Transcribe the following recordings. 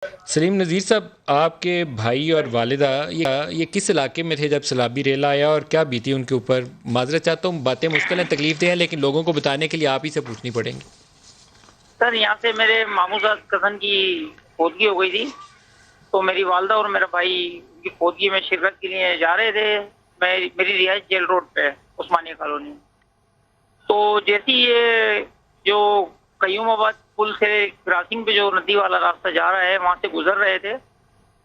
سلیم نذیر صاحب، آپ کے بھائی اور والدہ یہ کس علاقے میں تھے جب سیلابی ریلا آیا اور کیا بیتی ان کے اوپر؟ معذرت چاہتا ہوں، باتیں مشکل ہیں، تکلیف دہ ہیں، لیکن لوگوں کو بتانے کے لیے آپ ہی سے پوچھنی پڑیں گی۔ سر یہاں سے میرے ماموں صاحب کزن کی فوتگی ہو گئی تھی، تو میری والدہ اور میرا بھائی ان کی فوتگی میں شرکت کے لیے جا رہے تھے۔ میری رہائش جیل روڈ پہ عثمانیہ کالونی۔ تو جیسی یہ جو قیوم آباد پل سے کراسنگ پہ جو ندی والا راستہ جا رہا ہے وہاں سے گزر رہے تھے،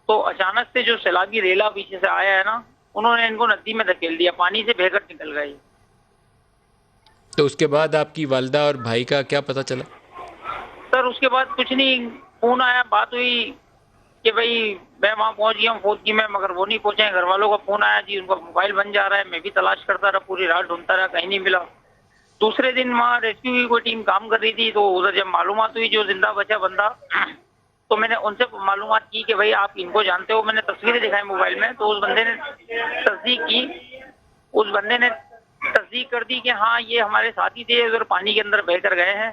تو اچانک سے جو سیلابی ریلا پیچھے سے آیا ہے نا، انہوں نے ان کو ندی میں دھکیل دیا، پانی سے بہہ کر نکل گئے۔ تو اس کے بعد آپ کی والدہ اور بھائی کا کیا پتہ چلا؟ سر اس کے بعد کچھ نہیں، فون آیا، بات ہوئی کہ بھائی میں وہاں پہنچ گیا ہوں فوتگی میں، مگر وہ نہیں پہنچے ہیں۔ گھر والوں کا فون آیا، جی ان کا موبائل بن جا رہا ہے۔ میں بھی تلاش کرتا رہا، پوری رات ڈھونڈتا رہا، کہیں نہیں ملا۔ دوسرے دن وہاں ریسکیو کی کوئی ٹیم کام کر رہی تھی، تو ادھر جب معلومات ہوئی جو زندہ بچا بندہ، تو میں نے ان سے معلومات کی کہ بھائی آپ ان کو جانتے ہو۔ میں نے تصویریں دکھائی موبائل میں، تو اس بندے نے تصدیق کی، اس بندے نے تصدیق کر دی کہ ہاں یہ ہمارے ساتھی تھے، ادھر پانی کے اندر بہہ کر گئے ہیں۔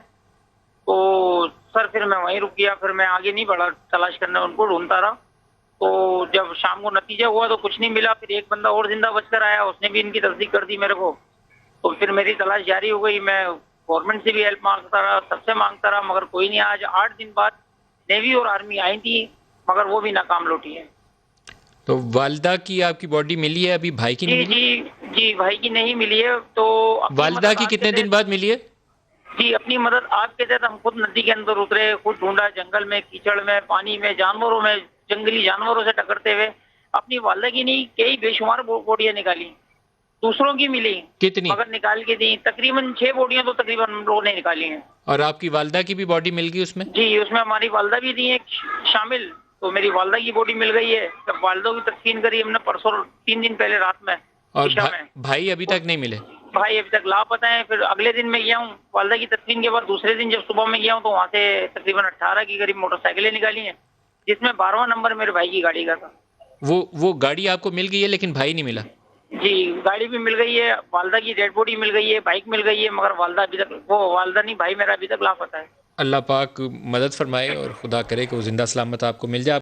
تو سر پھر میں وہیں رک گیا، پھر میں آگے نہیں بڑھا تلاش کرنے، ان کو ڈھونڈتا رہا۔ تو جب شام کو نتیجہ ہوا تو کچھ نہیں ملا، پھر ایک بندہ اور زندہ بچ کر آیا، اس نے بھی ان کی تصدیق کر دی میرے کو۔ تو پھر میری تلاش جاری ہو گئی، میں گورنمنٹ سے بھی ہیلپ مانگتا رہا، سب سے مانگتا رہا، مگر کوئی نہیں۔ آج 8 دن بعد نیوی اور آرمی آئی تھی، مگر وہ بھی ناکام لوٹی ہے۔ تو والدہ کی آپ کی باڈی ملی ہے ابھی؟ بھائی کی نہیں جی ملی؟ جی جی، بھائی کی نہیں ملی ہے۔ تو اپنی والدہ مدد کی آپ کے کتنے دن تحت، بعد ملی ہے؟ جی اپنی مدد آپ کے تحت ہم خود ندی کے اندر اترے، خود ڈھونڈا، جنگل میں، کیچڑ میں، پانی میں، جانوروں میں، جنگلی جانوروں سے ٹکرتے ہوئے اپنی والدہ کی نہیں کئی بے شمار بوٹیاں نکالی، دوسروں کی ملی کتنی؟ مگر نکال کے دی تقریباً 6 بوٹیاں، تو تقریباً ہم لوگوں نے نکالی ہیں۔ اور آپ کی والدہ کی بھی باڈی مل گئی اس میں؟ جی اس میں ہماری والدہ بھی تھی ایک شامل، تو میری والدہ کی باڈی مل گئی ہے۔ جب والدہ کی تدفین کری ہم نے پرسوں 3 دن پہلے رات میں اور عشاء میں۔ بھائی ابھی تک نہیں ملے؟ بھائی ابھی تک لاپتہ ہیں۔ پھر اگلے دن میں گیا ہوں والدہ کی تدفین کے بعد، دوسرے دن جب صبح میں گیا ہوں تو وہاں سے تقریباً 18 کی قریب موٹر سائیکلیں نکالی ہیں، جس میں 12واں نمبر میرے بھائی کی گاڑی کا تھا۔ وہ گاڑی آپ کو مل گئی ہے لیکن بھائی نہیں ملا؟ جی گاڑی بھی مل گئی ہے، والدہ کی ڈیڈ باڈی مل گئی ہے، بائک مل گئی ہے، مگر والدہ ابھی تک، وہ والدہ نہیں، بھائی میرا ابھی تک لاپتہ ہے۔ اللہ پاک مدد فرمائے اور خدا کرے کہ وہ زندہ سلامت آپ کو مل جائے۔